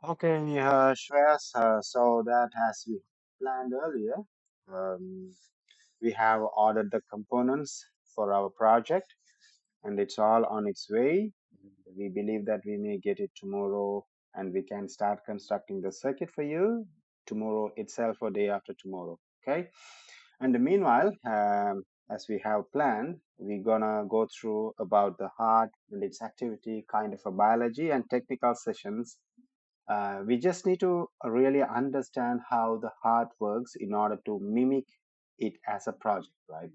Okay, Shreyas, so that as we planned earlier, um, we have ordered the components for our project and it's all on its way. We believe that we may get it tomorrow and we can start constructing the circuit for you tomorrow itself or day after tomorrow. Okay. And meanwhile, as we have planned, we're gonna go through about the heart and its activity, kind of a biology and technical sessions. We just need to really understand how the heart works in order to mimic it as a project, right?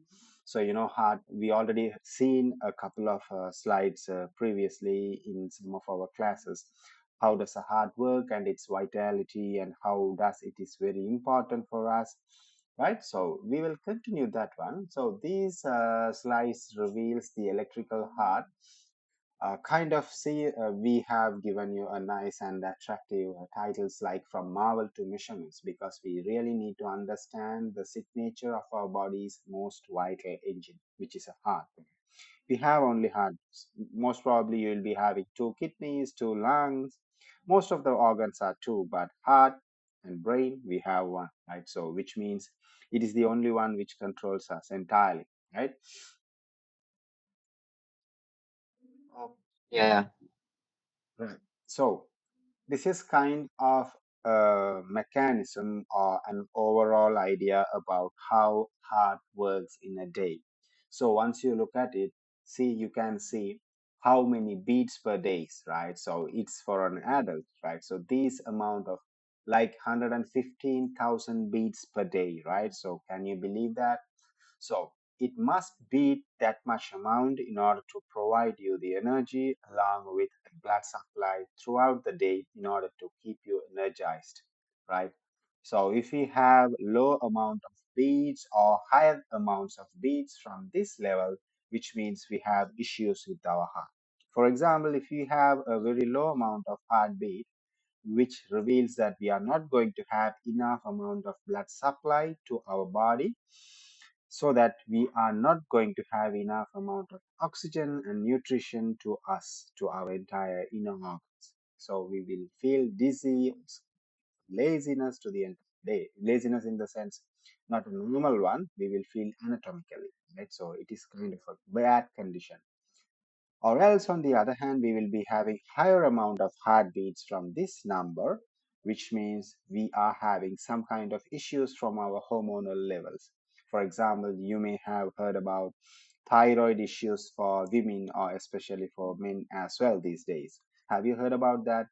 So, heart, we already seen a couple of slides previously in some of our classes. How does the heart work and its vitality, and how does it is very important for us, right? So we will continue that one. So these slides reveals the electrical heart, kind of see, we have given you a nice and attractive titles like from marvel to measurements, because we really need to understand the signature of our body's most vital engine, which is a heart. We have only heart. Most probably you will be having two kidneys, two lungs. Most of the organs are two, but heart and brain we have one, right? So which means it is the only one which controls us entirely, right? Oh, yeah, Right. So this is kind of a mechanism or an overall idea about how heart works in a day. So once you look at it, see, you can see how many beats per day, right? So it's for an adult, right? So these amount of like 115,000 beats per day, right? So can you believe that? So it must beat that much amount in order to provide you the energy along with blood supply throughout the day in order to keep you energized, right? So if we have low amount of beats or higher amounts of beats from this level, which means we have issues with our heart. For example, if you have a very low amount of heartbeat, which reveals that we are not going to have enough amount of blood supply to our body, so that we are not going to have enough amount of oxygen and nutrition to us, to our entire inner organs. So we will feel dizzy, laziness to the end of the day. Laziness in the sense, not a normal one, we will feel anatomically, right? So it is kind of a bad condition. Or else, on the other hand, we will be having higher amount of heartbeats from this number, which means we are having some kind of issues from our hormonal levels. For example, you may have heard about thyroid issues for women or especially for men as well these days. Have you heard about that?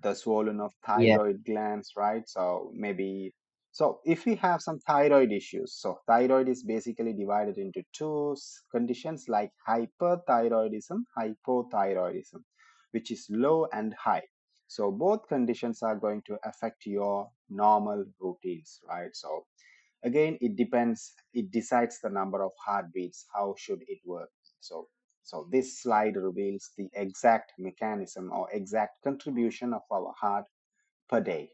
The swollen of yeah, thyroid glands, right? So maybe, so if we have some thyroid issues, so thyroid is basically divided into two conditions like hyperthyroidism, hypothyroidism, which is low and high. So both conditions are going to affect your normal routines, right? So again, it depends, it decides the number of heartbeats, how should it work. So this slide reveals the exact mechanism or exact contribution of our heart per day.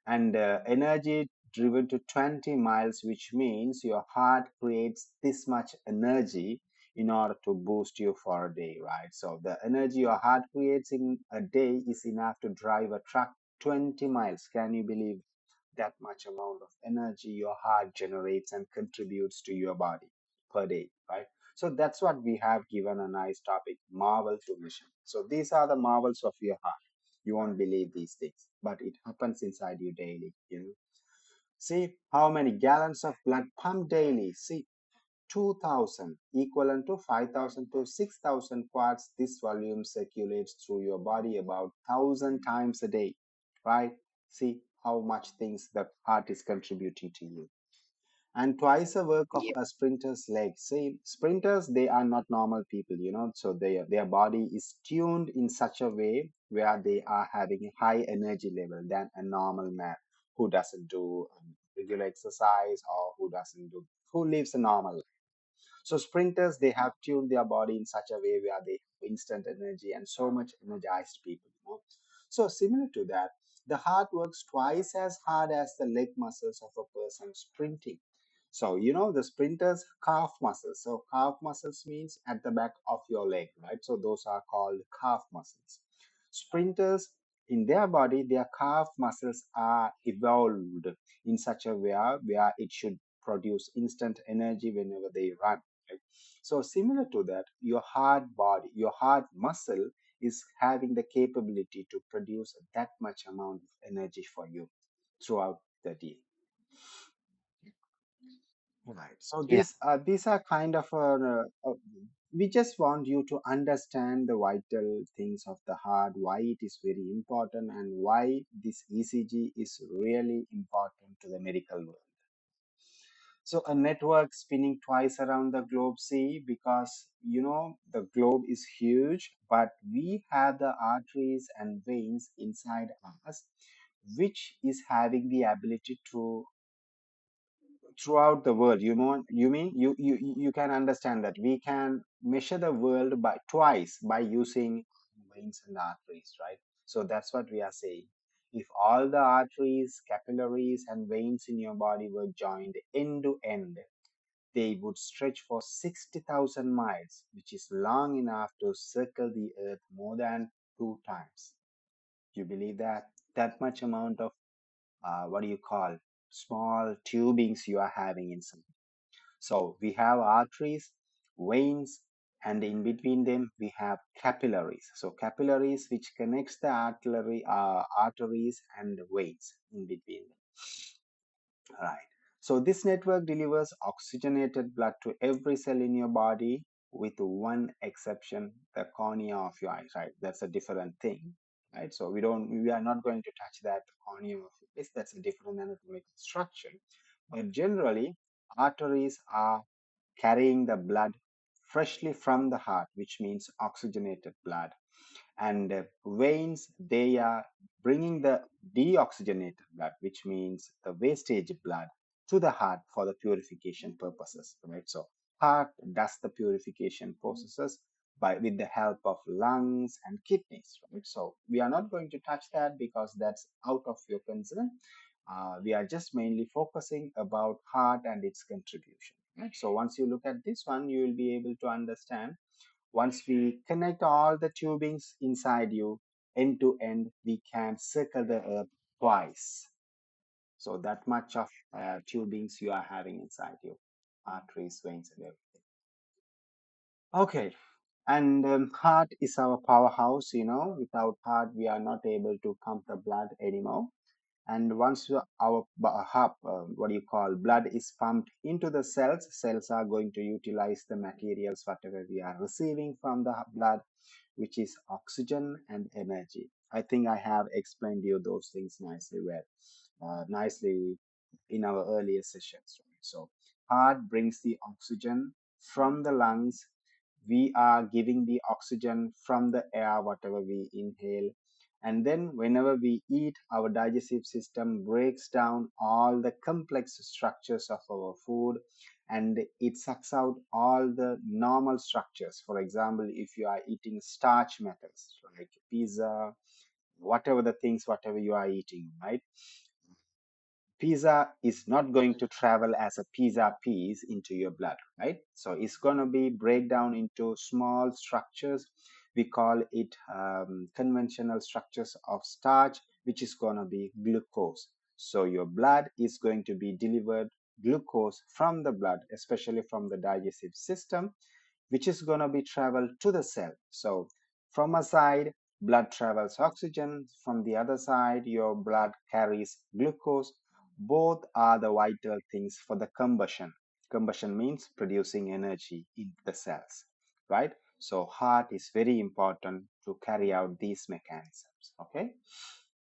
And energy driven to 20 miles, which means your heart creates this much energy in order to boost you for a day, right? So the energy your heart creates in a day is enough to drive a truck 20 miles. Can you believe that much amount of energy your heart generates and contributes to your body per day, right? So that's what we have given a nice topic, marvel to mission. So these are the marvels of your heart. You won't believe these things, but it happens inside you daily, See how many gallons of blood pumped daily. See, 2000 equivalent to 5000 to 6000 quarts. This volume circulates through your body about 1000 times a day, right? See how much things the heart is contributing to you. And twice a work of yeah, a sprinter's leg. See, sprinters, they are not normal people, so their body is tuned in such a way where they are having a high energy level than a normal man who doesn't do regular exercise, or who lives a normal life. So sprinters, they have tuned their body in such a way where they have instant energy and so much energized people. So similar to that, the heart works twice as hard as the leg muscles of a person sprinting. So the sprinters calf muscles. So calf muscles means at the back of your leg, right? So those are called calf muscles. Sprinters, in their body, their calf muscles are evolved in such a way where it should produce instant energy whenever they run. Right? So similar to that, your heart body, your heart muscle is having the capability to produce that much amount of energy for you throughout the day. Right. So Yeah. these are kind of we just want you to understand the vital things of the heart, why it is very important, and why this ECG is really important to the medical world. So a network spinning twice around the globe, see, because the globe is huge, but we have the arteries and veins inside us, which is having the ability to throughout the world. You mean you can understand that we can measure the world by twice by using veins and arteries, right? So that's what we are saying. If all the arteries, capillaries, and veins in your body were joined end to end, they would stretch for 60,000 miles, which is long enough to circle the earth more than 2 times. You believe that? That much amount of what do you call small tubings you are having inside. So we have arteries, veins, and in between them we have capillaries. So capillaries which connects the arteries and veins in between them. Right. So this network delivers oxygenated blood to every cell in your body with one exception, the cornea of your eyes, right? That's a different thing, right? So we are not going to touch that cornea of your eyes. That's a different anatomical structure. But generally, arteries are carrying the blood freshly from the heart, which means oxygenated blood, and veins, they are bringing the deoxygenated blood, which means the wastage blood, to the heart for the purification purposes, right? So heart does the purification processes by with the help of lungs and kidneys, right? So we are not going to touch that because that's out of your concern. We are just mainly focusing about heart and its contribution, right? So once you look at this one, you will be able to understand. Once we connect all the tubings inside you end to end, we can circle the earth twice. So that much of tubings you are having inside you, arteries, veins, and everything. Okay. And heart is our powerhouse. Without heart, we are not able to pump the blood anymore. And once our what do you call blood is pumped into the cells are going to utilize the materials whatever we are receiving from the blood, which is oxygen and energy. I think I have explained you those things nicely in our earlier sessions. Right? So heart brings the oxygen from the lungs. We are giving the oxygen from the air, whatever we inhale. And then whenever we eat, our digestive system breaks down all the complex structures of our food, and it sucks out all the normal structures. For example, if you are eating starch metals like pizza, whatever you are eating, right? Pizza is not going to travel as a pizza piece into your blood, right? So it's going to be break down into small structures. We call it conventional structures of starch, which is going to be glucose. So your blood is going to be delivered glucose from the blood, especially from the digestive system, which is going to be traveled to the cell. So from a side, blood travels oxygen. From the other side, your blood carries glucose. Both are the vital things for the combustion. Combustion means producing energy in the cells, right? So heart is very important to carry out these mechanisms. Okay.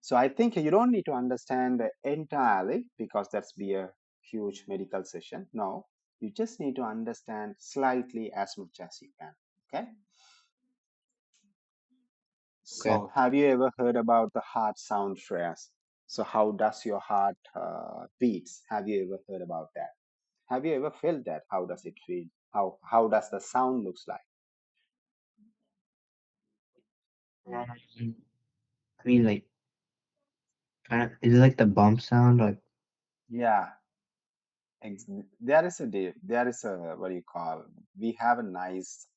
So I think you don't need to understand entirely because that's be a huge medical session. No, you just need to understand slightly as much as you can. Okay. Okay. So have you ever heard about the heart sound, Shreyas? So how does your heart beats? Have you ever heard about that? Have you ever felt that? How does it feel? How does the sound looks like? I mean, like, kind of, is it like the bump sound? Like, Yeah, there is a what do you call? We have a nice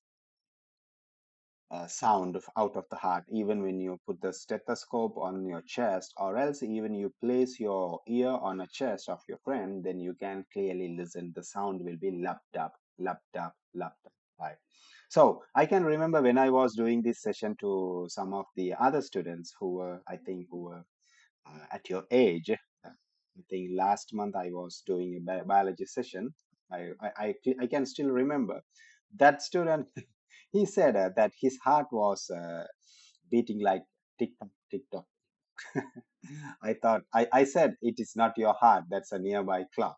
sound out of the heart, even when you put the stethoscope on your chest, or else even you place your ear on a chest of your friend, then you can clearly listen. The sound will be lapped up, lapped up, lapped up. Right. So I can remember when I was doing this session to some of the other students who were, I think, who were at your age. I think last month I was doing a biology session. I can still remember that student. He said that his heart was beating like tick tock, tick tock. I said it is not your heart. That's a nearby clock.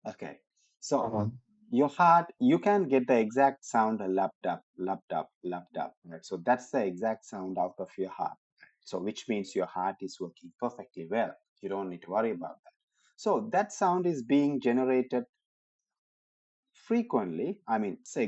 Okay, so Uh-huh. your heart, you can get the exact sound lapped up, lapped up, lapped up. Right. So that's the exact sound out of your heart. So which means your heart is working perfectly well. You don't need to worry about that. So that sound is being generated frequently. I mean, say